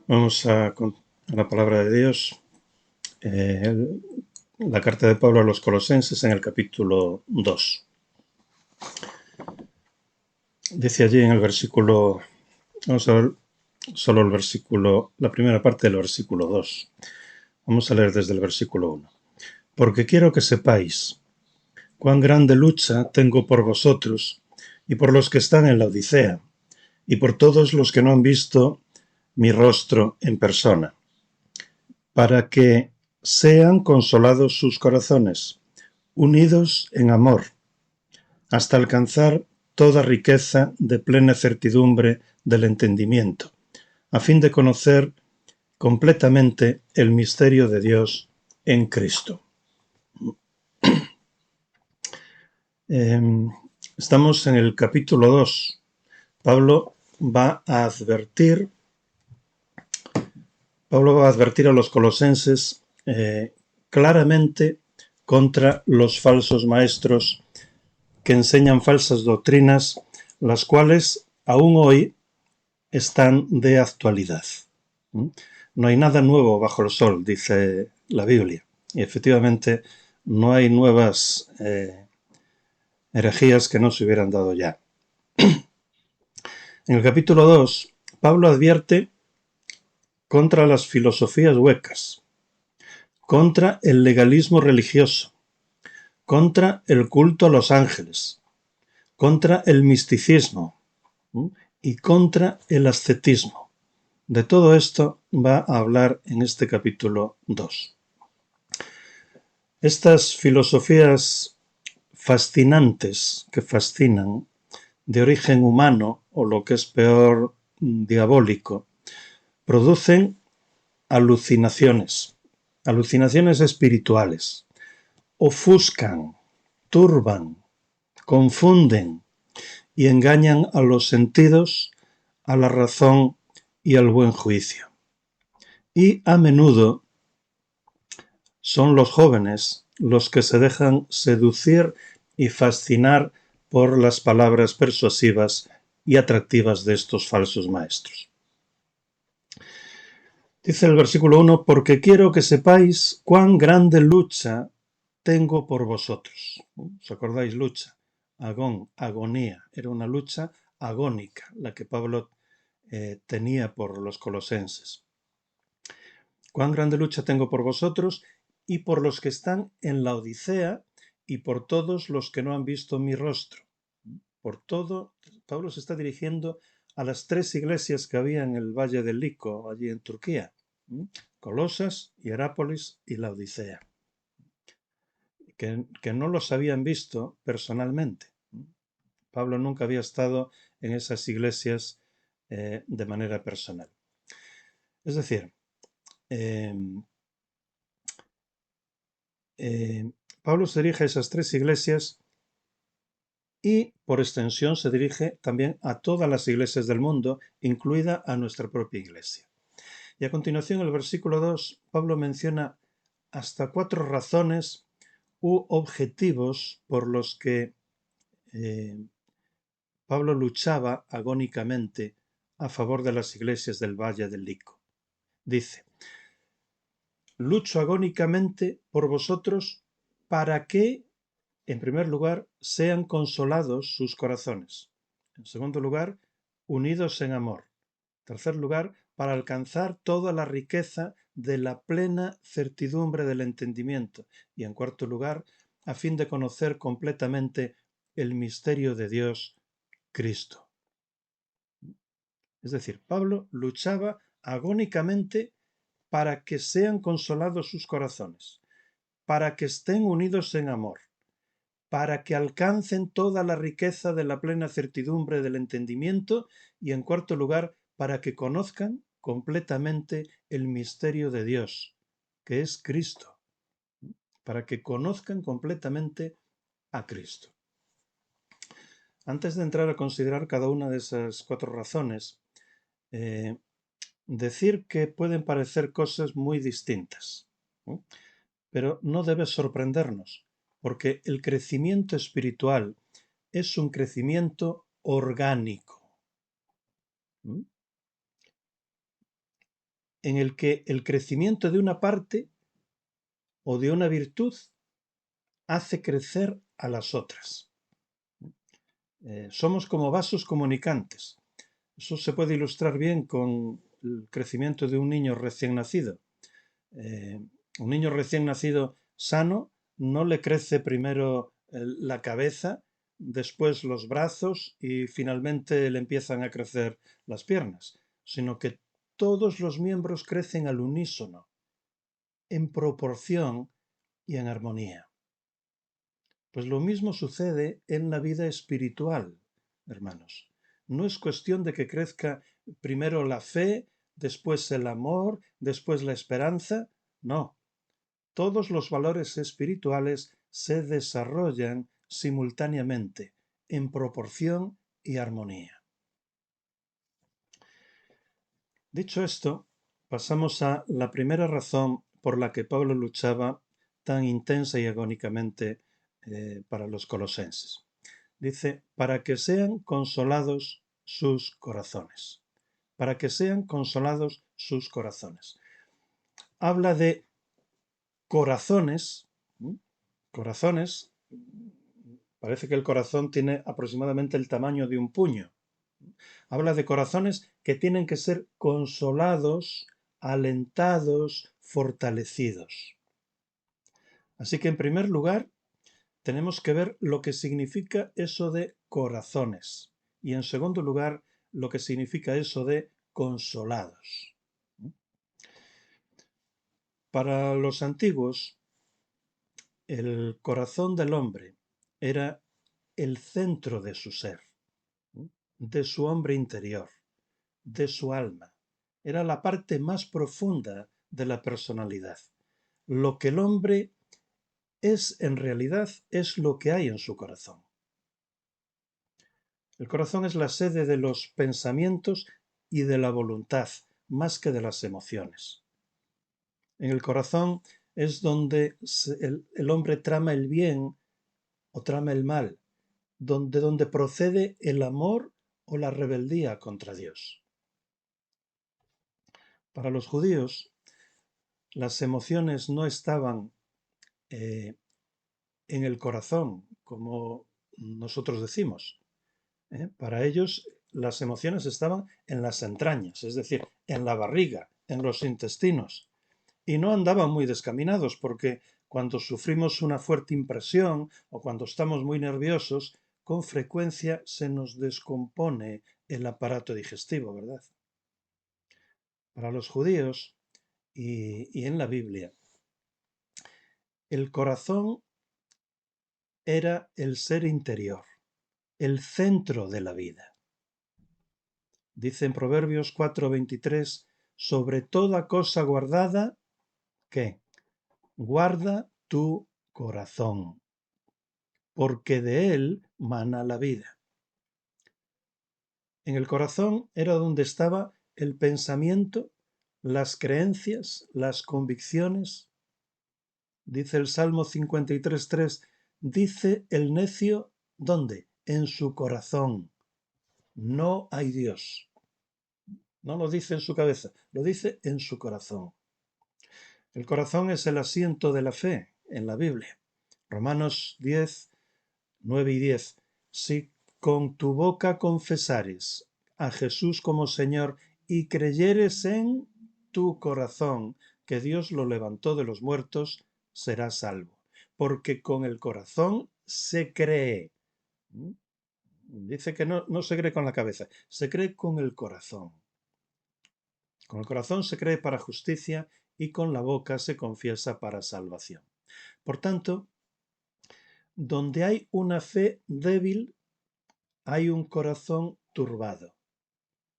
Vamos a la palabra de Dios, la carta de Pablo a los Colosenses en el capítulo 2. Dice allí en el versículo, vamos a ver solo el versículo, la primera parte del versículo 2. Vamos a leer desde el versículo 1. Porque quiero que sepáis cuán grande lucha tengo por vosotros y por los que están en la Odisea y por todos los que no han visto mi rostro en persona, para que sean consolados sus corazones, unidos en amor, hasta alcanzar toda riqueza de plena certidumbre del entendimiento, a fin de conocer completamente el misterio de Dios en Cristo. Estamos en el capítulo 2. Pablo va a advertir a los colosenses claramente contra los falsos maestros que enseñan falsas doctrinas, las cuales aún hoy están de actualidad. No hay nada nuevo bajo el sol, dice la Biblia. Y efectivamente no hay nuevas herejías que no se hubieran dado ya. En el capítulo 2, Pablo advierte contra las filosofías huecas, contra el legalismo religioso, contra el culto a los ángeles, contra el misticismo y contra el ascetismo. De todo esto va a hablar en este capítulo 2. Estas filosofías fascinantes, que fascinan, de origen humano, o lo que es peor, diabólico, producen alucinaciones espirituales, ofuscan, turban, confunden y engañan a los sentidos, a la razón y al buen juicio. Y a menudo son los jóvenes los que se dejan seducir y fascinar por las palabras persuasivas y atractivas de estos falsos maestros. Dice el versículo 1, porque quiero que sepáis cuán grande lucha tengo por vosotros. ¿Os acordáis? Lucha, agón, agonía. Era una lucha agónica la que Pablo tenía por los colosenses. Cuán grande lucha tengo por vosotros y por los que están en la Odisea y por todos los que no han visto mi rostro. Por todo, Pablo se está dirigiendo a las 3 iglesias que había en el Valle del Lico, allí en Turquía. Colosas, Hierápolis y la Odisea. Que no los habían visto personalmente. Pablo nunca había estado en esas iglesias de manera personal. Es decir, Pablo se dirige a esas 3 iglesias y, por extensión, se dirige también a todas las iglesias del mundo, incluida a nuestra propia iglesia. Y a continuación, en el versículo 2, Pablo menciona hasta 4 razones u objetivos por los que Pablo luchaba agónicamente a favor de las iglesias del Valle del Lico. Dice, lucho agónicamente por vosotros para que, en primer lugar, sean consolados sus corazones. En segundo lugar, unidos en amor. En tercer lugar, para alcanzar toda la riqueza de la plena certidumbre del entendimiento. Y en cuarto lugar, a fin de conocer completamente el misterio de Dios, Cristo. Es decir, Pablo luchaba agónicamente para que sean consolados sus corazones, para que estén unidos en amor, para que alcancen toda la riqueza de la plena certidumbre del entendimiento y, en cuarto lugar, para que conozcan completamente el misterio de Dios, que es Cristo, para que conozcan completamente a Cristo. Antes de entrar a considerar cada una de esas 4 razones, decir que pueden parecer cosas muy distintas, ¿no? Pero no debe sorprendernos, porque el crecimiento espiritual es un crecimiento orgánico. en el que el crecimiento de una parte o de una virtud hace crecer a las otras. Somos como vasos comunicantes. Eso se puede ilustrar bien con el crecimiento de un niño recién nacido. Un niño recién nacido sano no le crece primero la cabeza, después los brazos y finalmente le empiezan a crecer las piernas, sino que todos los miembros crecen al unísono, en proporción y en armonía. Pues lo mismo sucede en la vida espiritual, hermanos. No es cuestión de que crezca primero la fe, después el amor, después la esperanza. No. Todos los valores espirituales se desarrollan simultáneamente, en proporción y armonía. Dicho esto, pasamos a la primera razón por la que Pablo luchaba tan intensa y agónicamente para los colosenses. Dice, para que sean consolados sus corazones. Para que sean consolados sus corazones. Habla de corazones. Corazones, parece que el corazón tiene aproximadamente el tamaño de un puño. Habla de corazones que tienen que ser consolados, alentados, fortalecidos. Así que en primer lugar tenemos que ver lo que significa eso de corazones y en segundo lugar lo que significa eso de consolados. Para los antiguos, el corazón del hombre era el centro de su ser, de su hombre interior, de su alma. Era la parte más profunda de la personalidad. Lo que el hombre es en realidad es lo que hay en su corazón. El corazón es la sede de los pensamientos y de la voluntad, más que de las emociones. En el corazón es donde el hombre trama el bien o trama el mal, de donde procede el amor o la rebeldía contra Dios. Para los judíos, las emociones no estaban en el corazón, como nosotros decimos. Para ellos, las emociones estaban en las entrañas, es decir, en la barriga, en los intestinos. Y no andaban muy descaminados, porque cuando sufrimos una fuerte impresión o cuando estamos muy nerviosos, con frecuencia se nos descompone el aparato digestivo, ¿verdad? Para los judíos y en la Biblia, el corazón era el ser interior, el centro de la vida. Dice en Proverbios 4:23, sobre toda cosa guardada, ¿qué? Guarda tu corazón, porque de él mana la vida. En el corazón era donde estaba el pensamiento, las creencias, las convicciones. Dice el Salmo 53:3, dice el necio, ¿dónde? En su corazón. No hay Dios. No lo dice en su cabeza, lo dice en su corazón. El corazón es el asiento de la fe en la Biblia. Romanos 10, 9 y 10. Si con tu boca confesares a Jesús como Señor y creyeres en tu corazón que Dios lo levantó de los muertos, serás salvo. Porque con el corazón se cree. Dice que no se cree con la cabeza, se cree con el corazón. Con el corazón se cree para justicia y con la boca se confiesa para salvación. Por tanto, donde hay una fe débil, hay un corazón turbado.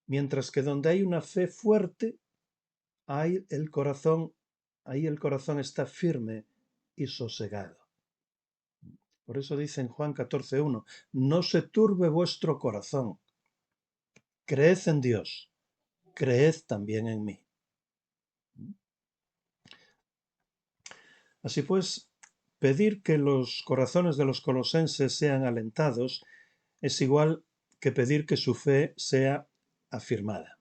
Mientras que donde hay una fe fuerte, ahí el corazón está firme y sosegado. Por eso dice en Juan 14:1, no se turbe vuestro corazón. Creed en Dios, creed también en mí. Así pues, pedir que los corazones de los colosenses sean alentados es igual que pedir que su fe sea afirmada.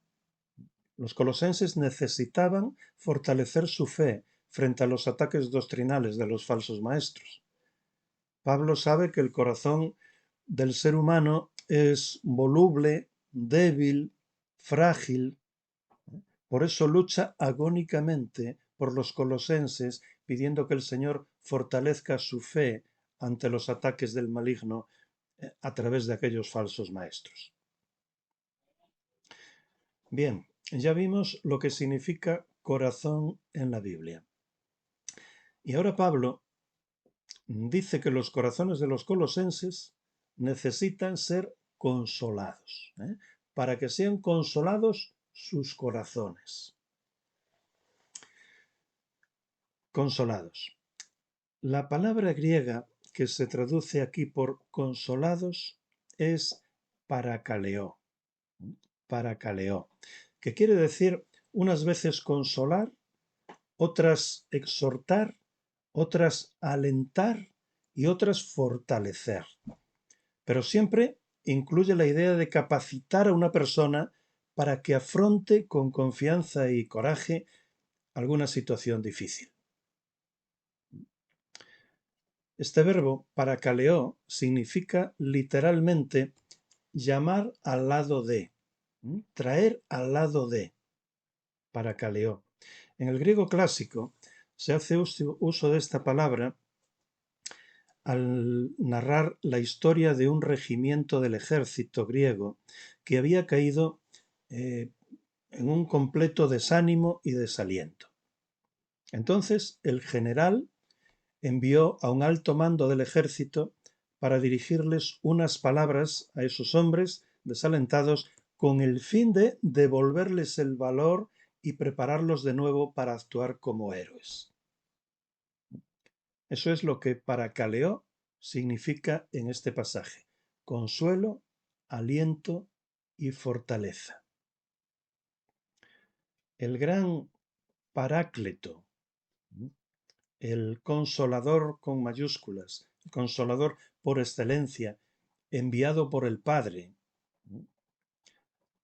Los colosenses necesitaban fortalecer su fe frente a los ataques doctrinales de los falsos maestros. Pablo sabe que el corazón del ser humano es voluble, débil, frágil. Por eso lucha agónicamente por los colosenses, pidiendo que el Señor fortalezca su fe ante los ataques del maligno a través de aquellos falsos maestros. Bien, ya vimos lo que significa corazón en la Biblia. Y ahora Pablo dice que los corazones de los colosenses necesitan ser consolados, para que sean consolados sus corazones. Consolados. La palabra griega que se traduce aquí por consolados es parakaleo, que quiere decir unas veces consolar, otras exhortar, otras alentar y otras fortalecer. Pero siempre incluye la idea de capacitar a una persona para que afronte con confianza y coraje alguna situación difícil. Este verbo, parakaleo, significa literalmente llamar al lado de, traer al lado de, parakaleo. En el griego clásico se hace uso de esta palabra al narrar la historia de un regimiento del ejército griego que había caído en un completo desánimo y desaliento. Entonces el general envió a un alto mando del ejército para dirigirles unas palabras a esos hombres desalentados con el fin de devolverles el valor y prepararlos de nuevo para actuar como héroes. Eso es lo que parakaleo significa en este pasaje: consuelo, aliento y fortaleza. El gran Paráclito, el consolador con mayúsculas, el consolador por excelencia, enviado por el Padre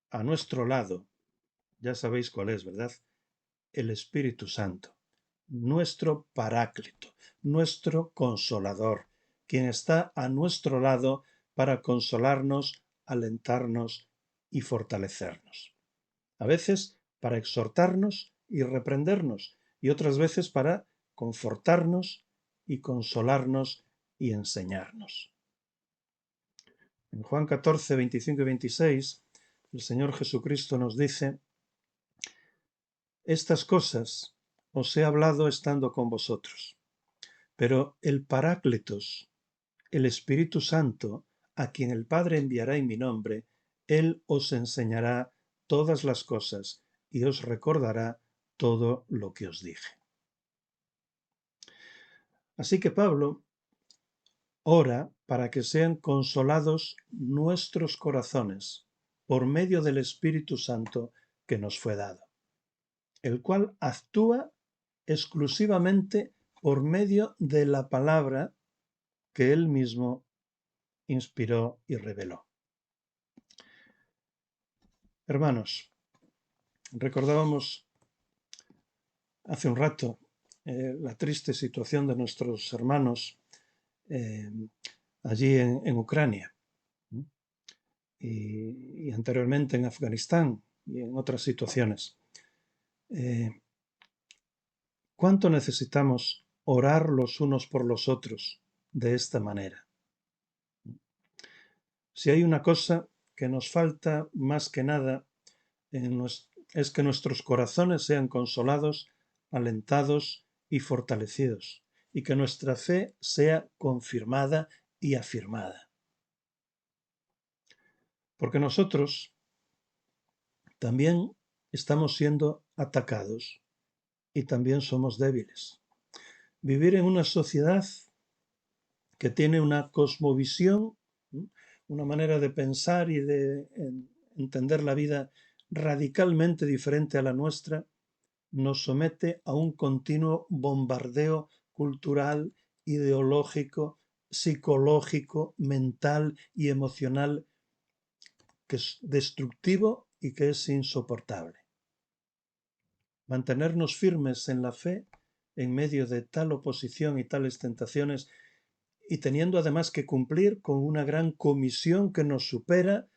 a nuestro lado, ya sabéis cuál es, ¿verdad? El Espíritu Santo, nuestro Paráclito, nuestro consolador, quien está a nuestro lado para consolarnos, alentarnos y fortalecernos. A veces para exhortarnos y reprendernos, y otras veces para confortarnos y consolarnos y enseñarnos. En Juan 14, 25 y 26, el Señor Jesucristo nos dice: estas cosas os he hablado estando con vosotros, pero el Paráclitos, el Espíritu Santo, a quien el Padre enviará en mi nombre, Él os enseñará todas las cosas y os recordará todo lo que os dije. Así que Pablo ora para que sean consolados nuestros corazones por medio del Espíritu Santo que nos fue dado, el cual actúa exclusivamente por medio de la palabra que él mismo inspiró y reveló. Hermanos, recordábamos hace un rato la triste situación de nuestros hermanos allí en Ucrania y anteriormente en Afganistán y en otras situaciones. ¿Cuánto necesitamos orar los unos por los otros de esta manera? Si hay una cosa que nos falta más que nada es que nuestros corazones sean consolados, alentados y fortalecidos, y que nuestra fe sea confirmada y afirmada. Porque nosotros también estamos siendo atacados y también somos débiles. Vivir en una sociedad que tiene una cosmovisión, una manera de pensar y de entender la vida radicalmente diferente a la nuestra, nos somete a un continuo bombardeo cultural, ideológico, psicológico, mental y emocional que es destructivo y que es insoportable. mantenernos firmes en la fe en medio de tal oposición y tales tentaciones, y teniendo además que cumplir con una gran comisión que nos supera,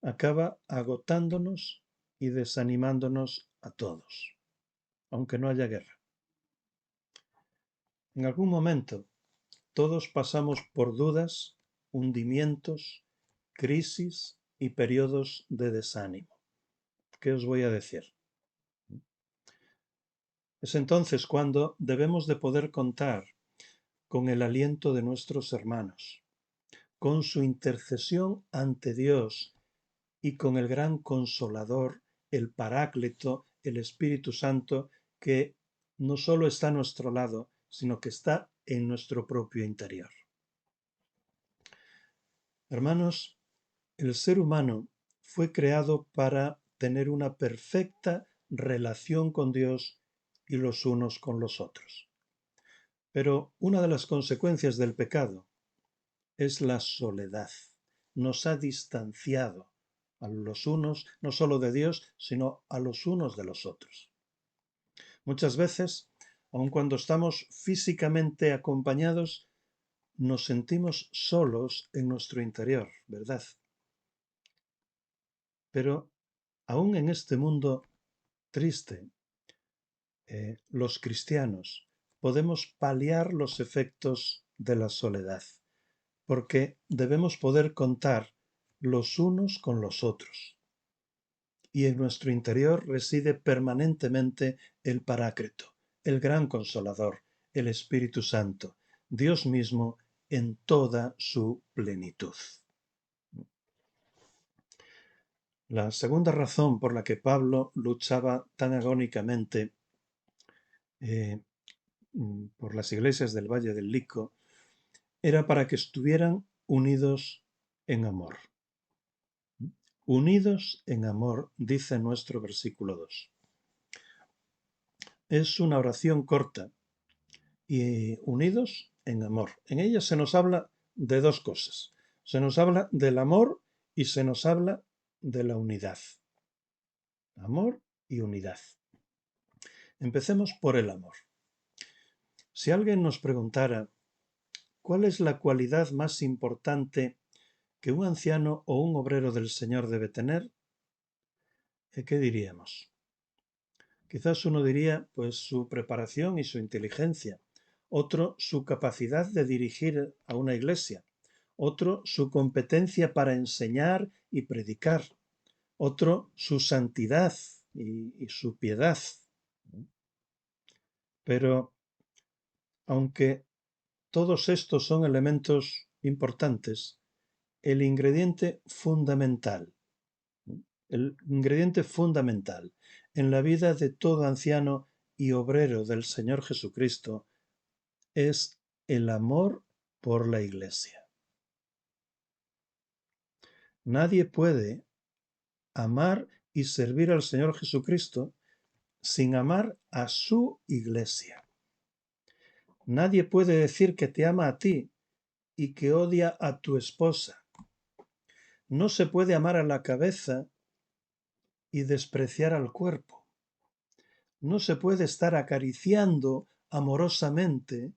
acaba agotándonos y desanimándonos a todos, aunque no haya guerra. En algún momento todos pasamos por dudas, hundimientos, crisis y periodos de desánimo. ¿Qué os voy a decir? Es entonces cuando debemos de poder contar con el aliento de nuestros hermanos, con su intercesión ante Dios y con el gran Consolador, el Paráclito, el Espíritu Santo, que no solo está a nuestro lado, sino que está en nuestro propio interior. Hermanos, el ser humano fue creado para tener una perfecta relación con Dios y los unos con los otros. Pero una de las consecuencias del pecado es la soledad. Nos ha distanciado a los unos, no solo de Dios, sino a los unos de los otros. Muchas veces, aun cuando estamos físicamente acompañados, nos sentimos solos en nuestro interior, ¿verdad? Pero aún en este mundo triste, los cristianos podemos paliar los efectos de la soledad, porque debemos poder contar los unos con los otros. Y en nuestro interior reside permanentemente el Paráclito, el gran Consolador, el Espíritu Santo, Dios mismo en toda su plenitud. La segunda razón por la que Pablo luchaba tan agónicamente por las iglesias del Valle del Lico era para que estuvieran unidos en amor. Unidos en amor, dice nuestro versículo 2. Es una oración corta y unidos en amor. En ella se nos habla de dos cosas. Se nos habla del amor y se nos habla de la unidad. Amor y unidad. Empecemos por el amor. Si alguien nos preguntara ¿cuál es la cualidad más importante que un anciano o un obrero del Señor debe tener? ¿Qué diríamos? Quizás uno diría, pues, su preparación y su inteligencia. Otro, su capacidad de dirigir a una iglesia. Otro, su competencia para enseñar y predicar. Otro, su santidad y su piedad. Pero, aunque todos estos son elementos importantes, el ingrediente fundamental en la vida de todo anciano y obrero del Señor Jesucristo es el amor por la Iglesia. Nadie puede amar y servir al Señor Jesucristo sin amar a su Iglesia. Nadie puede decir que te ama a ti y que odia a tu esposa. No se puede amar a la cabeza y despreciar al cuerpo. No se puede estar acariciando amorosamente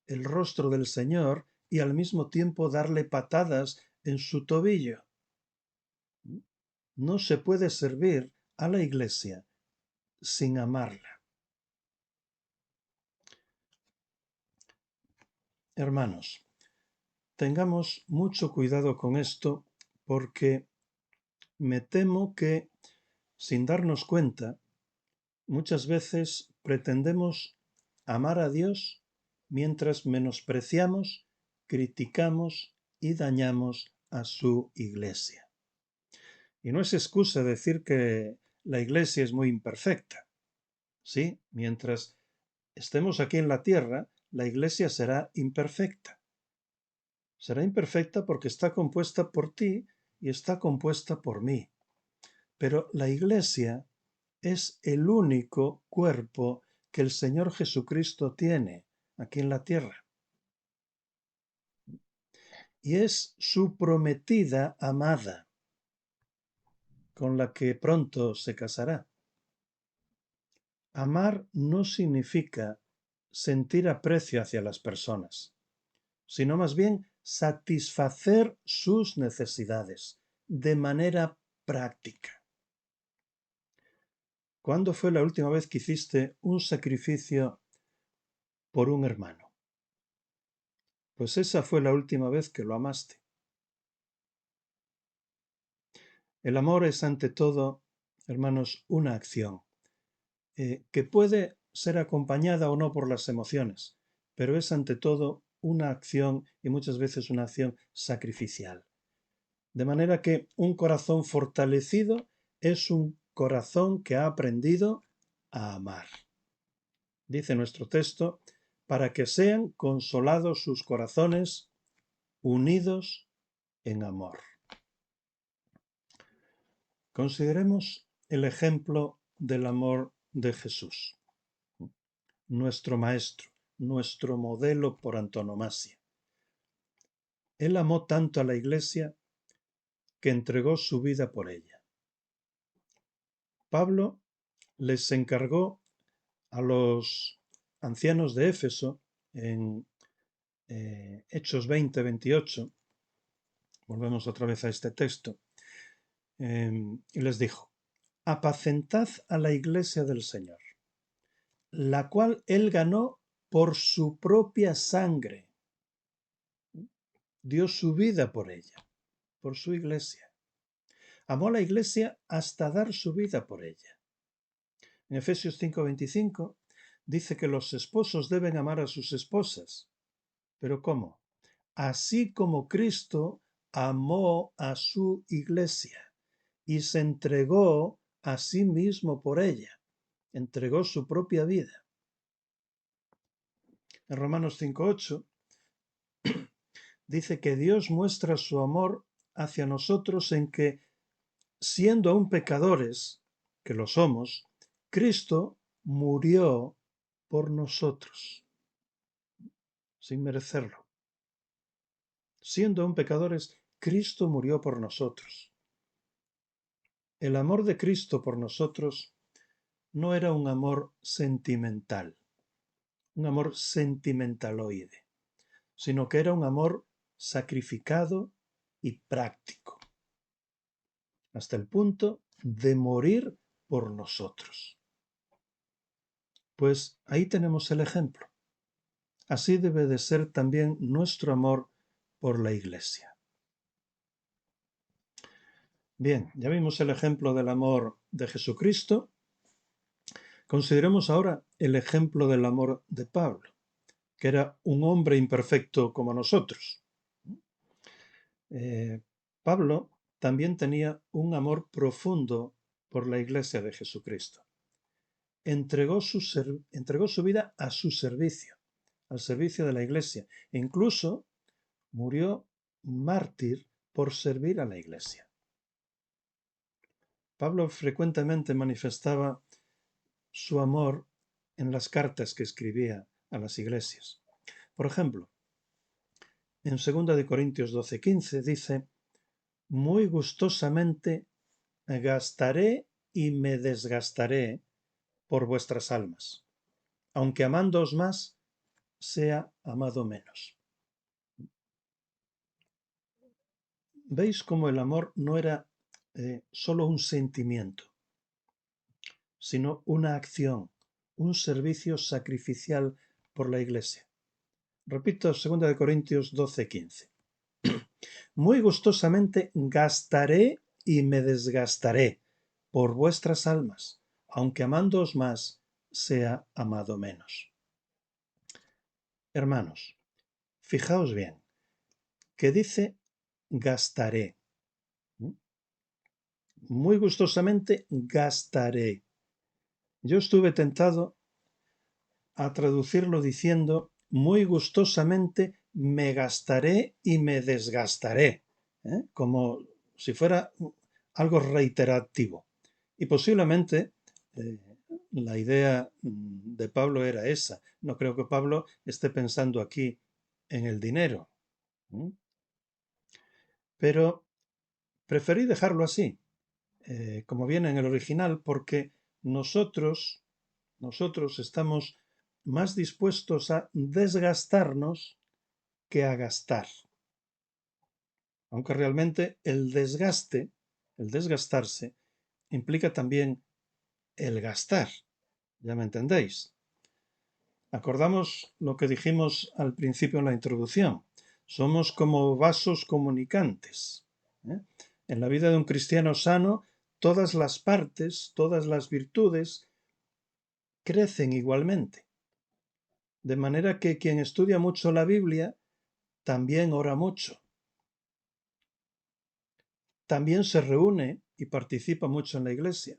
el rostro del Señor y al mismo tiempo darle patadas en su tobillo. No se puede servir a la Iglesia sin amarla. Hermanos, tengamos mucho cuidado con esto porque me temo que, sin darnos cuenta, muchas veces pretendemos amar a Dios mientras menospreciamos, criticamos y dañamos a su Iglesia. Y no es excusa decir que la Iglesia es muy imperfecta. Sí, mientras estemos aquí en la tierra, la Iglesia será imperfecta. Será imperfecta porque está compuesta por ti y está compuesta por mí. Pero la Iglesia es el único cuerpo que el Señor Jesucristo tiene aquí en la tierra. Y es su prometida amada, con la que pronto se casará. Amar no significa sentir aprecio hacia las personas, sino más bien satisfacer sus necesidades de manera práctica. ¿Cuándo fue la última vez que hiciste un sacrificio por un hermano? Pues esa fue la última vez que lo amaste. El amor es ante todo, hermanos, una acción que puede ser acompañada o no por las emociones, pero es ante todo una acción y muchas veces una acción sacrificial. De manera que un corazón fortalecido es un corazón que ha aprendido a amar. Dice nuestro texto, para que sean consolados sus corazones unidos en amor. Consideremos el ejemplo del amor de Jesús, nuestro Maestro, nuestro modelo por antonomasia. Él amó tanto a la Iglesia que entregó su vida por ella. Pablo les encargó a los ancianos de Éfeso en Hechos 20-28, volvemos otra vez a este texto, y les dijo, apacentad a la iglesia del Señor, la cual él ganó por su propia sangre, dio su vida por ella, por su iglesia. Amó a la iglesia hasta dar su vida por ella. En Efesios 5:25 dice que los esposos deben amar a sus esposas. ¿Pero cómo? Así como Cristo amó a su iglesia y se entregó a sí mismo por ella, entregó su propia vida. En Romanos 5:8 dice que Dios muestra su amor hacia nosotros en que, siendo aún pecadores, que lo somos, Cristo murió por nosotros, sin merecerlo. Siendo aún pecadores, Cristo murió por nosotros. El amor de Cristo por nosotros no era un amor sentimental, un amor sentimentaloide, sino que era un amor sacrificado y práctico, hasta el punto de morir por nosotros. Pues ahí tenemos el ejemplo. Así debe de ser también nuestro amor por la Iglesia. Bien, ya vimos el ejemplo del amor de Jesucristo. Consideremos ahora el ejemplo del amor de Pablo, que era un hombre imperfecto como nosotros. Pablo también tenía un amor profundo por la Iglesia de Jesucristo. Entregó su vida a su servicio, al servicio de la Iglesia, e incluso murió mártir por servir a la Iglesia. Pablo frecuentemente manifestaba su amor en las cartas que escribía a las iglesias. Por ejemplo, en 2 Corintios 12:15 dice, muy gustosamente gastaré y me desgastaré por vuestras almas, aunque amándoos más, sea amado menos. ¿Veis cómo el amor no era solo un sentimiento, sino una acción, un servicio sacrificial por la Iglesia? Repito, 2 Corintios 12:15. Muy gustosamente gastaré y me desgastaré por vuestras almas, aunque amándoos más, sea amado menos. Hermanos, fijaos bien, que dice gastaré. Muy gustosamente gastaré. Yo estuve tentado a traducirlo diciendo muy gustosamente me gastaré y me desgastaré, como si fuera algo reiterativo. Y posiblemente la idea de Pablo era esa. No creo que Pablo esté pensando aquí en el dinero. Pero preferí dejarlo así, como viene en el original, porque nosotros Nosotros estamos más dispuestos a desgastarnos que a gastar. Aunque realmente el desgaste, el desgastarse, implica también el gastar. ¿Ya me entendéis? Acordamos lo que dijimos al principio en la introducción. Somos como vasos comunicantes, ¿eh? En la vida de un cristiano sano, todas las partes, todas las virtudes crecen igualmente. De manera que quien estudia mucho la Biblia también ora mucho. También se reúne y participa mucho en la iglesia.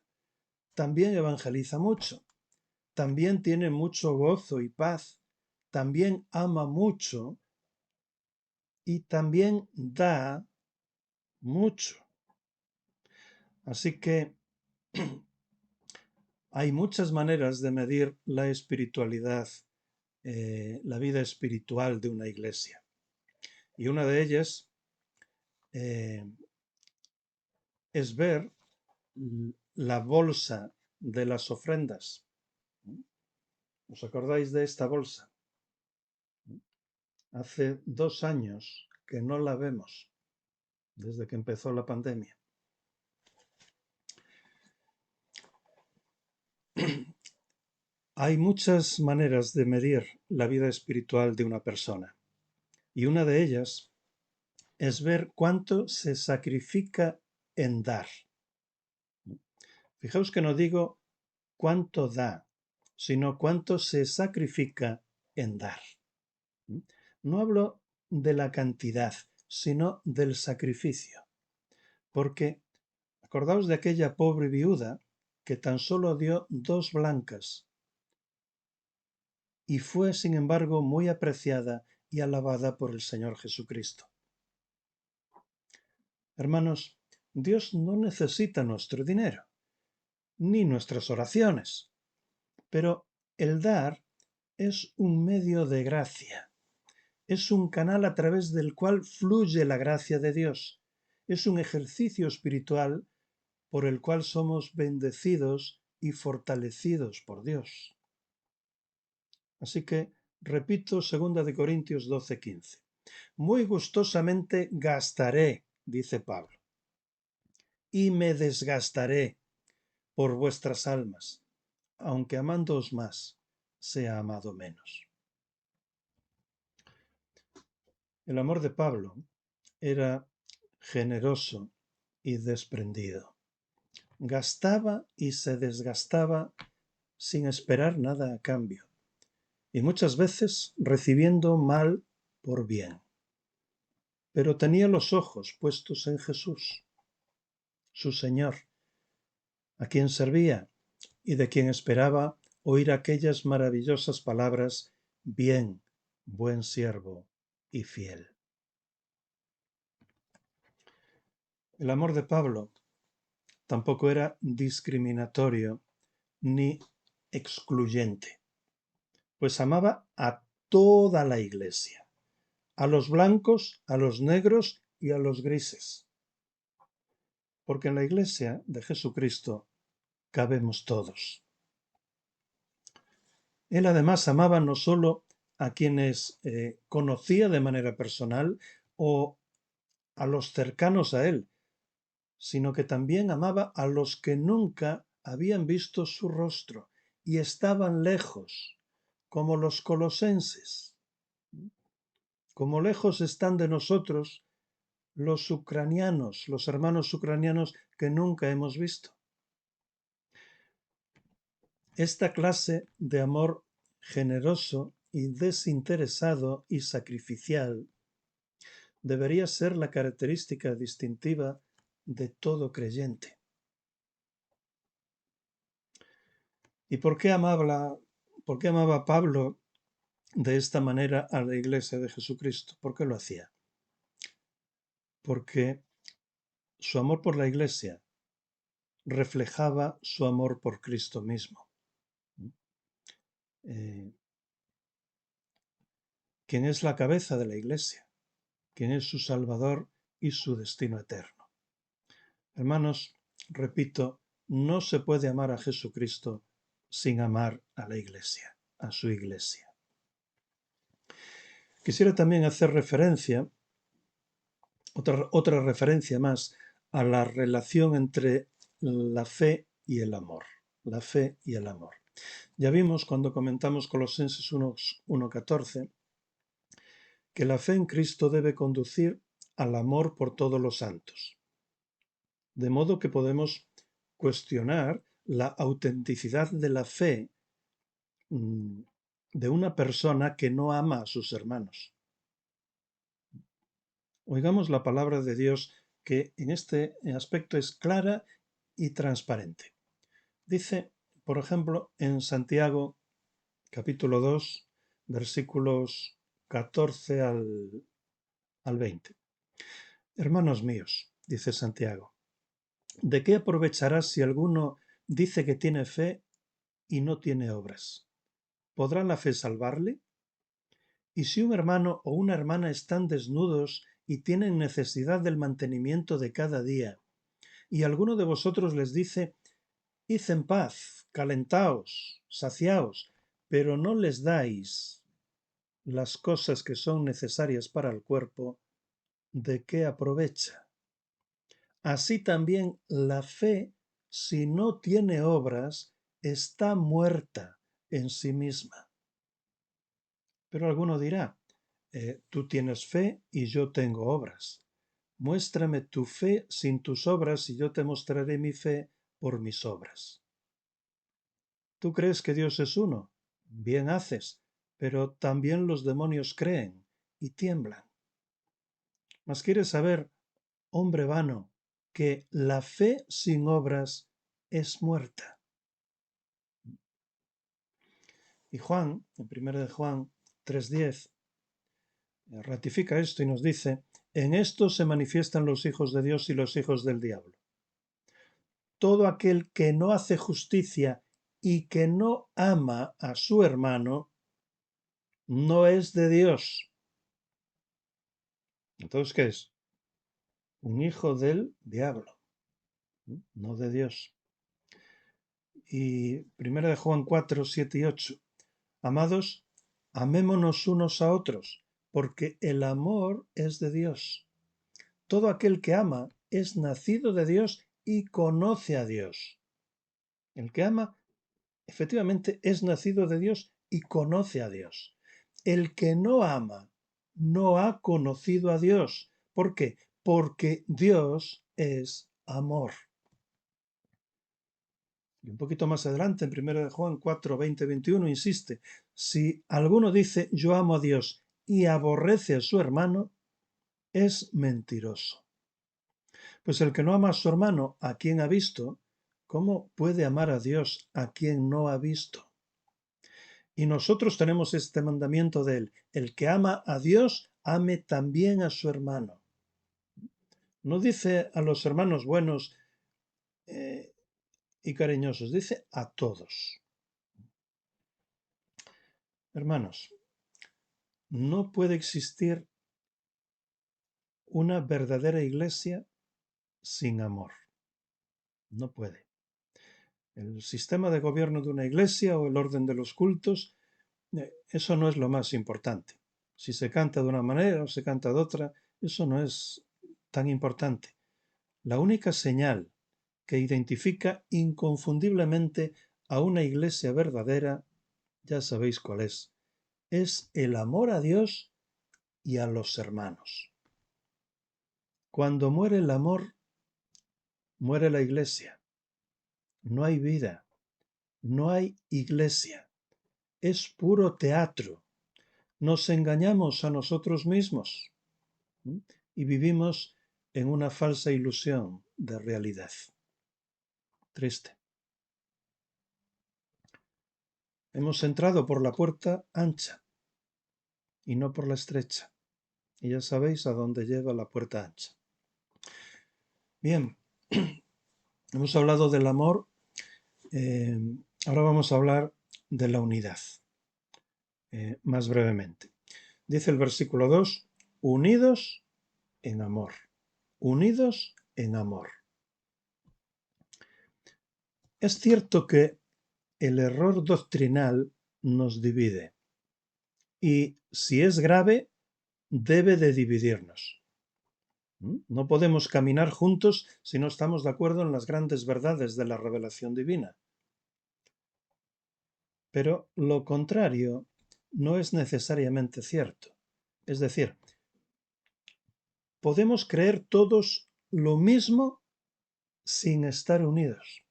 También evangeliza mucho. También tiene mucho gozo y paz. También ama mucho y también da mucho. Así que hay muchas maneras de medir la espiritualidad, la vida espiritual de una iglesia. Y una de ellas eh, es ver la bolsa de las ofrendas. ¿Os acordáis de esta bolsa? Hace 2 años que no la vemos, desde que empezó la pandemia. Hay muchas maneras de medir la vida espiritual de una persona, y una de ellas es ver cuánto se sacrifica en dar. Fijaos que no digo cuánto da, sino cuánto se sacrifica en dar. No hablo de la cantidad, sino del sacrificio. Porque acordaos de aquella pobre viuda que tan solo dio 2 blancas y fue, sin embargo, muy apreciada y alabada por el Señor Jesucristo. Hermanos, Dios no necesita nuestro dinero, ni nuestras oraciones, pero el dar es un medio de gracia, es un canal a través del cual fluye la gracia de Dios, es un ejercicio espiritual por el cual somos bendecidos y fortalecidos por Dios. Así que repito 2 Corintios 12:15. Muy gustosamente gastaré, dice Pablo, y me desgastaré por vuestras almas, aunque amándoos más, sea amado menos. El amor de Pablo era generoso y desprendido. Gastaba y se desgastaba sin esperar nada a cambio, y muchas veces recibiendo mal por bien. Pero tenía los ojos puestos en Jesús, su Señor, a quien servía y de quien esperaba oír aquellas maravillosas palabras: bien, buen siervo y fiel. El amor de Pablo tampoco era discriminatorio ni excluyente, pues amaba a toda la iglesia, a los blancos, a los negros y a los grises, porque en la iglesia de Jesucristo cabemos todos. Él además amaba no solo a quienes conocía de manera personal o a los cercanos a él, sino que también amaba a los que nunca habían visto su rostro y estaban lejos, como los colosenses. Como lejos están de nosotros los ucranianos, los hermanos ucranianos que nunca hemos visto. Esta clase de amor generoso y desinteresado y sacrificial debería ser la característica distintiva de todo creyente. ¿Y por qué amaba Pablo de esta manera a la iglesia de Jesucristo? ¿Por qué lo hacía? Porque su amor por la iglesia reflejaba su amor por Cristo mismo, quien es la cabeza de la iglesia, quien es su Salvador y su destino eterno. Hermanos, repito, no se puede amar a Jesucristo sin amar a la Iglesia, a su Iglesia. Quisiera también hacer referencia, otra referencia más, a la relación entre la fe y el amor. La fe y el amor. Ya vimos cuando comentamos Colosenses 1:14 que la fe en Cristo debe conducir al amor por todos los santos. De modo que podemos cuestionar la autenticidad de la fe de una persona que no ama a sus hermanos. Oigamos la palabra de Dios que en este aspecto es clara y transparente. Dice, por ejemplo, en Santiago capítulo 2, versículos 14 al 20. Hermanos míos, dice Santiago, ¿de qué aprovechará si alguno dice que tiene fe y no tiene obras? ¿Podrá la fe salvarle? Y si un hermano o una hermana están desnudos y tienen necesidad del mantenimiento de cada día, y alguno de vosotros les dice, id en paz, calentaos, saciaos, pero no les dais las cosas que son necesarias para el cuerpo, ¿de qué aprovecha? Así también la fe, si no tiene obras, está muerta en sí misma. Pero alguno dirá, tú tienes fe y yo tengo obras. Muéstrame tu fe sin tus obras y yo te mostraré mi fe por mis obras. ¿Tú crees que Dios es uno? Bien haces, pero también los demonios creen y tiemblan. Mas quieres saber, hombre vano, que la fe sin obras es muerta. Y Juan, en 1 de Juan 3:10, ratifica esto y nos dice, en esto se manifiestan los hijos de Dios y los hijos del diablo. Todo aquel que no hace justicia y que no ama a su hermano, no es de Dios. Entonces, ¿qué es? Un hijo del diablo, no de Dios. Y 1 de Juan 4:7 y 8. Amados, amémonos unos a otros, porque el amor es de Dios. Todo aquel que ama es nacido de Dios y conoce a Dios. El que ama, efectivamente, es nacido de Dios y conoce a Dios. El que no ama no ha conocido a Dios. ¿Por qué? Porque Dios es amor. Y un poquito más adelante, en 1 de Juan 4, 20, 21, insiste, si alguno dice yo amo a Dios y aborrece a su hermano, es mentiroso. Pues el que no ama a su hermano, a quien ha visto, ¿cómo puede amar a Dios a quien no ha visto? Y nosotros tenemos este mandamiento de él, el que ama a Dios, ame también a su hermano. No dice a los hermanos buenos y cariñosos, dice a todos. Hermanos, no puede existir una verdadera iglesia sin amor. No puede. El sistema de gobierno de una iglesia o el orden de los cultos, eso no es lo más importante. Si se canta de una manera o se canta de otra, eso no es tan importante. La única señal que identifica inconfundiblemente a una iglesia verdadera, ya sabéis cuál es el amor a Dios y a los hermanos. Cuando muere el amor, muere la iglesia. No hay vida, no hay iglesia. Es puro teatro. Nos engañamos a nosotros mismos y vivimos en una falsa ilusión de realidad. Triste. Hemos entrado por la puerta ancha y no por la estrecha. Y ya sabéis a dónde lleva la puerta ancha. Bien, hemos hablado del amor. Ahora vamos a hablar de la unidad, más brevemente. Dice el versículo 2, unidos en amor. Unidos en amor. Es cierto que el error doctrinal nos divide y, si es grave, debe de dividirnos. No podemos caminar juntos si no estamos de acuerdo en las grandes verdades de la revelación divina. Pero lo contrario no es necesariamente cierto. Es decir, podemos creer todos lo mismo sin estar unidos.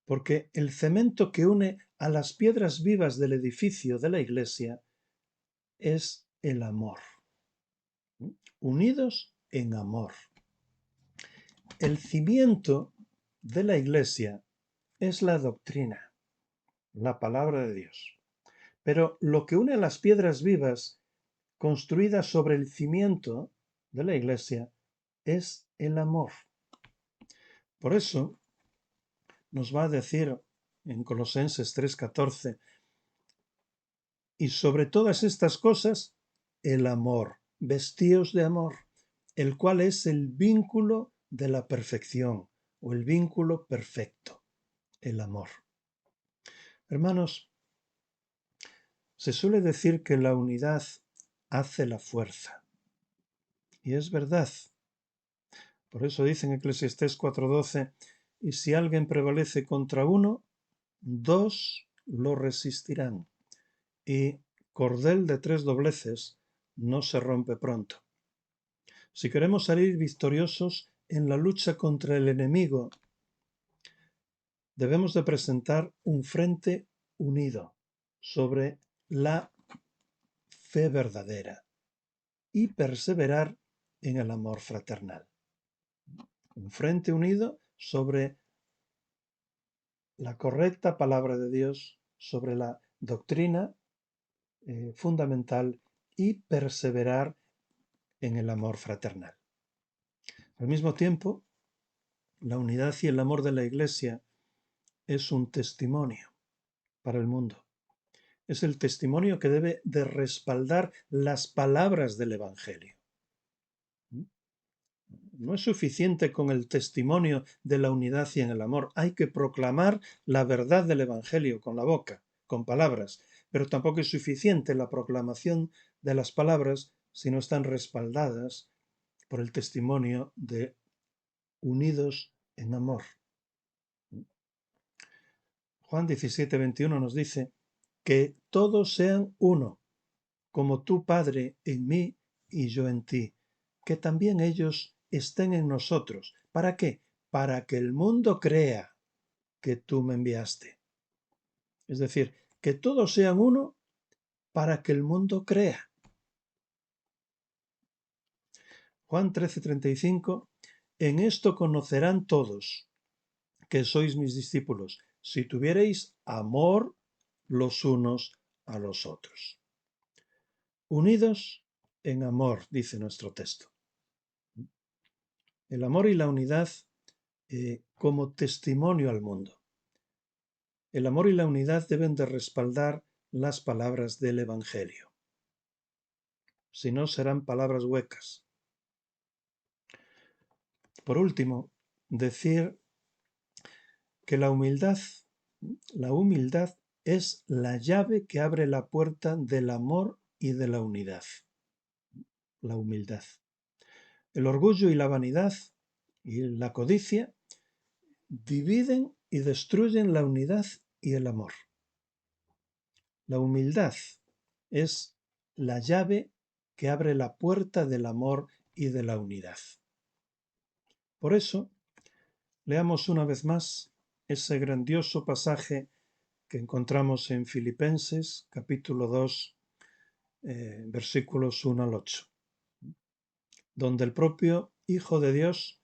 Porque el cemento que une a las piedras vivas del edificio de la Iglesia es el amor. Unidos en amor. El cimiento de la Iglesia es la doctrina, la palabra de Dios. Pero lo que une a las piedras vivas construidas sobre el cimiento de la Iglesia es el amor. Por eso nos va a decir en Colosenses 3:14, y sobre todas estas cosas, el amor, vestíos de amor, el cual es el vínculo de la perfección o el vínculo perfecto, el amor. Hermanos, se suele decir que la unidad hace la fuerza. Y es verdad. Por eso dice en Eclesiastés 4:12, y si alguien prevalece contra uno, dos lo resistirán. Y cordel de 3 dobleces no se rompe pronto. Si queremos salir victoriosos en la lucha contra el enemigo, debemos de presentar un frente unido sobre la fe verdadera y perseverar en el amor fraternal. Un frente unido sobre la correcta palabra de Dios, sobre la doctrina fundamental y perseverar en el amor fraternal. Al mismo tiempo, la unidad y el amor de la Iglesia es un testimonio para el mundo. Es el testimonio que debe de respaldar las palabras del Evangelio. No es suficiente con el testimonio de la unidad y en el amor. Hay que proclamar la verdad del Evangelio con la boca, con palabras. Pero tampoco es suficiente la proclamación de las palabras si no están respaldadas por el testimonio de unidos en amor. Juan 17:21 nos dice que todos sean uno, como tú, Padre, en mí y yo en ti, que también ellos estén en nosotros. ¿Para qué? Para que el mundo crea que tú me enviaste. Es decir, que todos sean uno para que el mundo crea. Juan 13:35, en esto conocerán todos que sois mis discípulos, si tuviereis amor los unos a los otros. Unidos en amor, dice nuestro texto. El amor y la unidad como testimonio al mundo. El amor y la unidad deben de respaldar las palabras del Evangelio. Si no, serán palabras huecas. Por último, decir que la humildad es la llave que abre la puerta del amor y de la unidad. La humildad. El orgullo y la vanidad y la codicia dividen y destruyen la unidad y el amor. La humildad es la llave que abre la puerta del amor y de la unidad. Por eso, leamos una vez más ese grandioso pasaje que encontramos en Filipenses, capítulo 2, versículos 1 al 8, donde el propio Hijo de Dios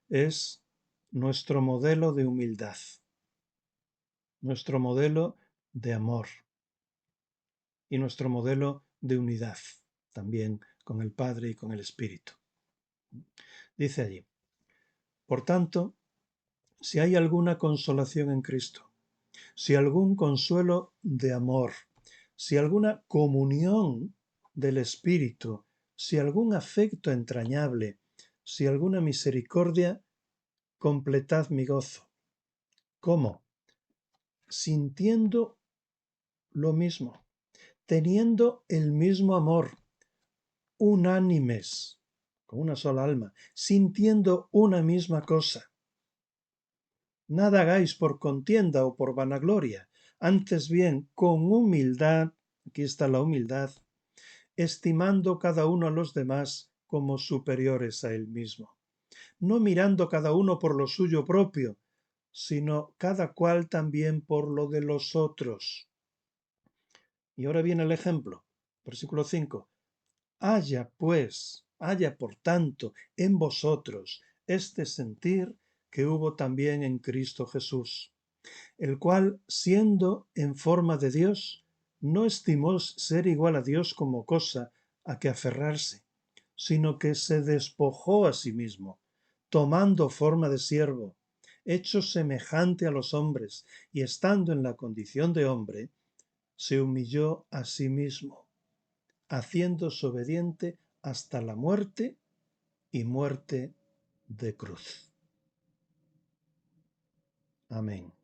es nuestro modelo de humildad, nuestro modelo de amor y nuestro modelo de unidad, también con el Padre y con el Espíritu. Dice allí, por tanto, si hay alguna consolación en Cristo, si algún consuelo de amor, si alguna comunión del Espíritu, si algún afecto entrañable, si alguna misericordia, completad mi gozo. ¿Cómo? sintiendo lo mismo, teniendo el mismo amor, unánimes, con una sola alma, sintiendo una misma cosa. Nada hagáis por contienda o por vanagloria, antes bien con humildad, aquí está la humildad, estimando cada uno a los demás como superiores a él mismo, no mirando cada uno por lo suyo propio, sino cada cual también por lo de los otros. Y ahora viene el ejemplo, versículo 5. Haya por tanto en vosotros este sentir que hubo también en Cristo Jesús, el cual, siendo en forma de Dios, no estimó ser igual a Dios como cosa a que aferrarse, sino que se despojó a sí mismo, tomando forma de siervo, hecho semejante a los hombres, y estando en la condición de hombre, se humilló a sí mismo, haciéndose obediente hasta la muerte y muerte de cruz. Amén.